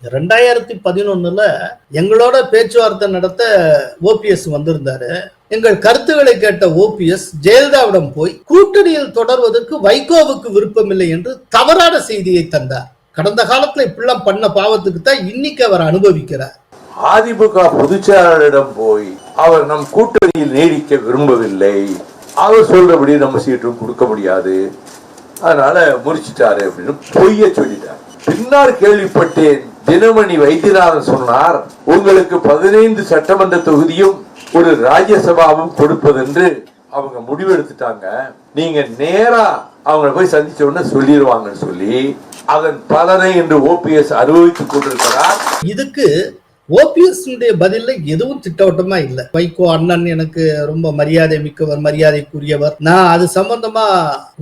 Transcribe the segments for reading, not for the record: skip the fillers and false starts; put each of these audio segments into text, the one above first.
2011 எங்களோட பேச்சுவார்த்தை நடத்த ஓபிஎஸ் வந்திருந்தாரு. எங்கள் கருத்துக்களை கேட்ட ஓபிஎஸ் ஜெயலலிதாவிடம் போய் கூட்டணியில் தொடர்வதற்கு வைகோவுக்கு விருப்பமில்லை என்று தவறான செய்தியை தந்தார். கடந்த காலத்துல இப்படிலாம் பண்ண பாவத்துக்கு தான் இன்னைக்கு அவர் அனுபவிக்கிறார். அதிமுக பொதுச்செயலாளரிடம் போய் அவர் நம் கூட்டணியில் நீடிக்க விரும்பவில்லை, அவர் சொல்றபடி நம்ம சீட்டும் கொடுக்க முடியாது, அதனால முறிச்சிட்டாரு அப்படின்னு பொய்ய சொல்லிட்டார். பின்னால் கேள்விப்பட்டேன், தினமணி வைத்தியநாதன் சொன்னார், உங்களுக்கு 15 சட்டமன்ற தொகுதியும் ஒரு ராஜ்யசபாவும் கொடுப்பதென்று அவங்க முடிவெடுத்துட்டாங்க, நீங்க நேரா அவங்க போய் சந்திச்ச உடனே சொல்லிடுவாங்கன்னு சொல்லி அதன் பலனை என்று ஓபிஎஸ் அனுபவித்துக் கொண்டிருக்கிறார். இதுக்கு ஓபிஎஸ் பதில எதுவும் திட்டவட்டமா இல்ல. வைகோ அண்ணன் எனக்கு ரொம்ப மரியாதை மிக்கவர், மரியாதைக்குரியவர், நான் அது சம்பந்தமா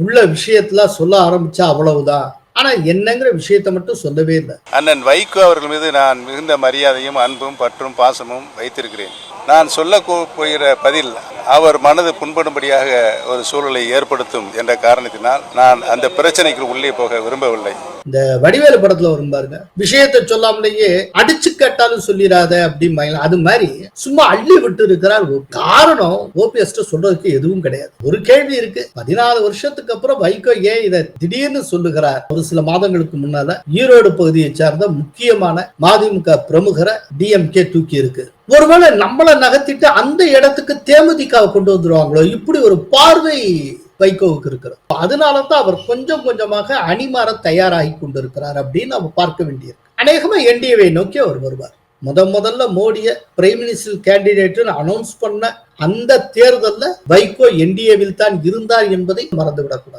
உள்ள விஷயத்துல சொல்ல ஆரம்பிச்சா அவ்வளவுதான். ஆனா என்னங்கிற விஷயத்தை மட்டும் சொல்லவே இல்லை. அண்ணன் வைகோ அவர்கள் மீது நான் மிகுந்த மரியாதையும் அன்பும் பற்றும் பாசமும் வைத்திருக்கிறேன். நான் சொல்ல போகிற பதில் அவர் மனது புண்படும்படியாக ஒரு சூழலை ஏற்படுத்தும் என்ற காரணத்தினால் நான் அந்த பிரச்சனைக்கு உள்ளே போக விரும்பவில்லை. இந்த வடிவேலு படத்துல வரும் பாருங்க, விஷயத்தை சொல்லாமலேயே அடிச்சு கேட்டாலும் சொல்லிடாத அப்படின்னு, அது மாதிரி சும்மா அள்ளி விட்டு இருக்கிறார். காரணம் ஓபிஎஸ் சொல்றதுக்கு எதுவும் கிடையாது. ஒரு கேள்வி இருக்கு, 14 வருஷத்துக்கு அப்புறம் வைகோ ஏன் இதை திடீர்னு சொல்லுகிறார்? ஒரு சில மாதங்களுக்கு முன்னால ஈரோடு பகுதியை சார்ந்த முக்கியமான மதிமுக பிரமுகரை டிஎம்கே தூக்கி இருக்கு. ஒருவேளை நம்மளை நகர்த்திட்டு அந்த இடத்துக்கு தேமுதிகவை கொண்டு வந்துருவாங்களோ, இப்படி ஒரு பார்வை வைகோவுக்கு இருக்கிறது. அதனாலதான் அவர் கொஞ்சம் கொஞ்சமாக அணிமாற தயாராகி கொண்டிருக்கிறார் அப்படின்னு நம்ம பார்க்க வேண்டியிருக்கு. அநேகமா என்டிஏவை நோக்கி அவர் வருவார். முதல்ல மோடிய பிரைம் மினிஸ்டர் கேண்டிடேட் அனௌன்ஸ் பண்ண அந்த தேர்தலில் வைகோ என்டிஏவில் தான் இருந்தார் என்பதை மறந்துவிடக்கூடாது.